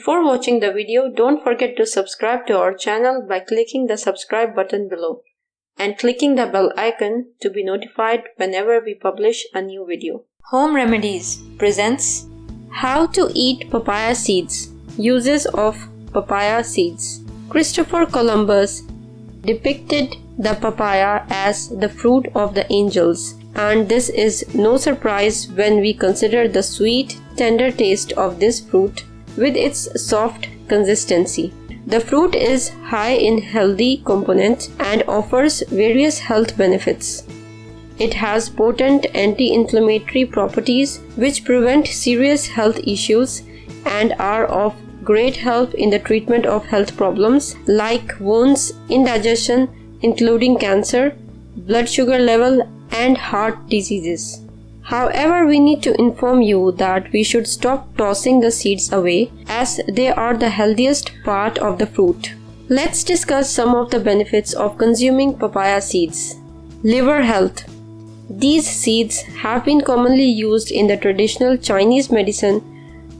Before watching the video, don't forget to subscribe to our channel by clicking the subscribe button below and clicking the bell icon to be notified whenever we publish a new video. Home Remedies presents How to Eat Papaya Seeds. Uses of papaya seeds. Christopher Columbus depicted the papaya as the fruit of the angels, and this is no surprise when we consider the sweet, tender taste of this fruit with its soft consistency. The fruit is high in healthy components and offers various health benefits. It has potent anti-inflammatory properties which prevent serious health issues and are of great help in the treatment of health problems like wounds, indigestion, including cancer, blood sugar level, and heart diseases. However, we need to inform you that we should stop tossing the seeds away as they are the healthiest part of the fruit. Let's discuss some of the benefits of consuming papaya seeds. Liver health. These seeds have been commonly used in the traditional Chinese medicine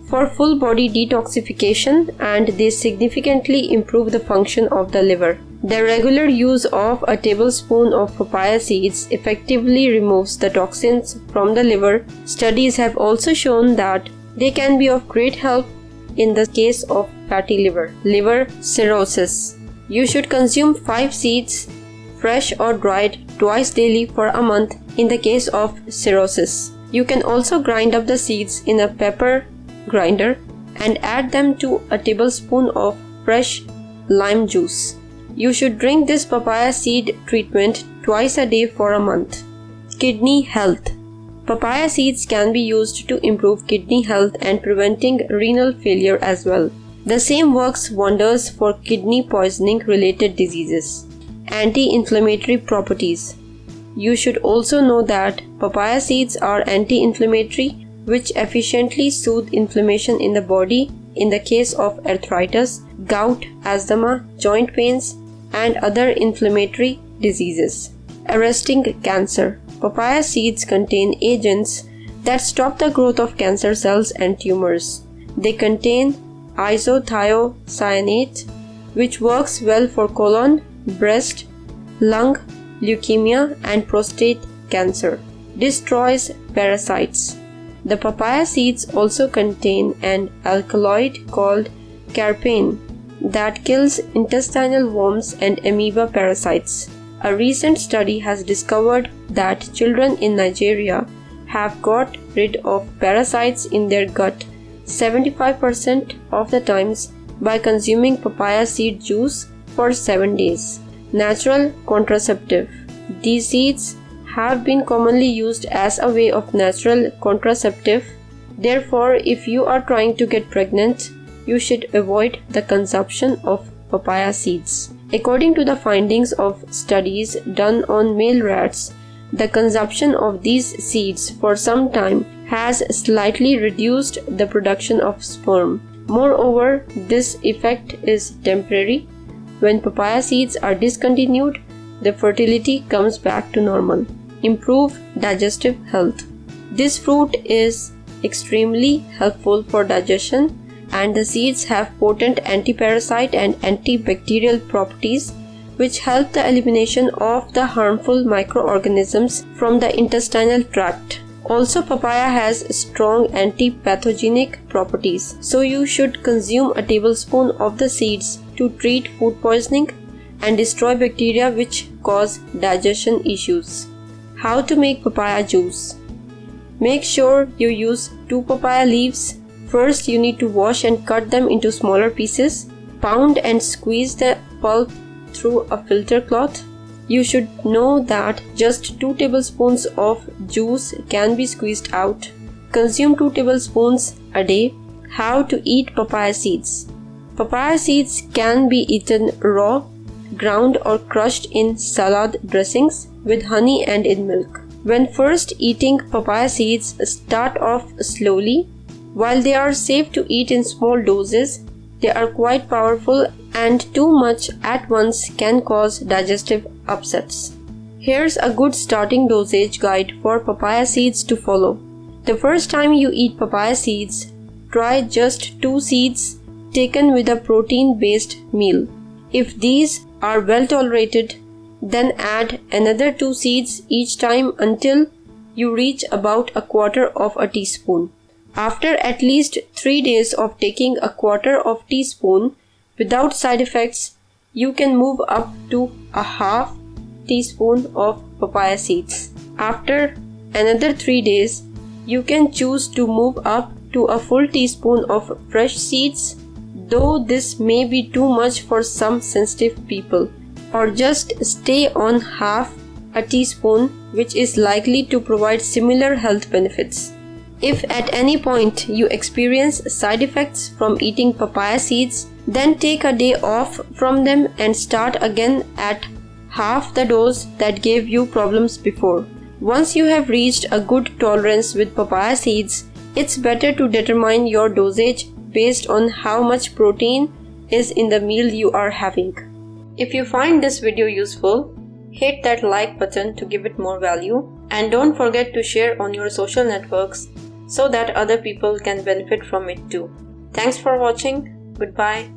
for full body detoxification, and they significantly improve the function of the liver. The regular use of a tablespoon of papaya seeds effectively removes the toxins from the liver. Studies have also shown that they can be of great help in the case of fatty liver. Liver cirrhosis. You should consume 5 seeds, fresh or dried, twice daily for a month in the case of cirrhosis. You can also grind up the seeds in a pepper grinder and add them to a tablespoon of fresh lime juice. You should drink this papaya seed treatment twice a day for a month. Kidney health. Papaya seeds can be used to improve kidney health and preventing renal failure as well. The same works wonders for kidney poisoning related diseases. Anti-inflammatory properties. You should also know that papaya seeds are anti-inflammatory, which efficiently soothe inflammation in the body in the case of arthritis, gout, asthma, joint pains, and other inflammatory diseases. Arresting cancer. Papaya seeds contain agents that stop the growth of cancer cells and tumors. They contain isothiocyanate, which works well for colon, breast, lung, leukemia, and prostate cancer. Destroys parasites. The papaya seeds also contain an alkaloid called carpane that kills intestinal worms and amoeba parasites. A recent study has discovered that children in Nigeria have got rid of parasites in their gut 75% of the times by consuming papaya seed juice for 7 days. Natural contraceptive. These seeds have been commonly used as a way of natural contraceptive. Therefore, if you are trying to get pregnant, you should avoid the consumption of papaya seeds. According to the findings of studies done on male rats, the consumption of these seeds for some time has slightly reduced the production of sperm. Moreover, this effect is temporary. When papaya seeds are discontinued, the fertility comes back to normal. Improve digestive health. This fruit is extremely helpful for digestion, and the seeds have potent anti-parasite and antibacterial properties which help the elimination of the harmful microorganisms from the intestinal tract. Also, papaya has strong anti-pathogenic properties, so you should consume a tablespoon of the seeds to treat food poisoning and destroy bacteria which cause digestion issues. How to make papaya juice. Make sure you use 2 papaya leaves. First, you need to wash and cut them into smaller pieces. Pound and squeeze the pulp through a filter cloth. You should know that just 2 tablespoons of juice can be squeezed out. Consume 2 tablespoons a day. How to eat papaya seeds. Papaya seeds can be eaten raw, ground, or crushed in salad dressings with honey and in milk. When first eating papaya seeds, start off slowly. While they are safe to eat in small doses, they are quite powerful, and too much at once can cause digestive upsets. Here's a good starting dosage guide for papaya seeds to follow. The first time you eat papaya seeds, try just 2 seeds. taken with a protein-based meal. If these are well tolerated, then add another 2 seeds each time until you reach about a quarter of a teaspoon. After at least 3 days of taking a quarter of teaspoon without side effects, you can move up to a half teaspoon of papaya seeds. After another 3 days, you can choose to move up to a full teaspoon of fresh seeds, though this may be too much for some sensitive people, or just stay on half a teaspoon, which is likely to provide similar health benefits. If at any point you experience side effects from eating papaya seeds, then take a day off from them and start again at half the dose that gave you problems before. Once you have reached a good tolerance with papaya seeds, it's better to determine your dosage based on how much protein is in the meal you are having. If you find this video useful, hit that like button to give it more value, and don't forget to share on your social networks so that other people can benefit from it too. Thanks for watching. Goodbye.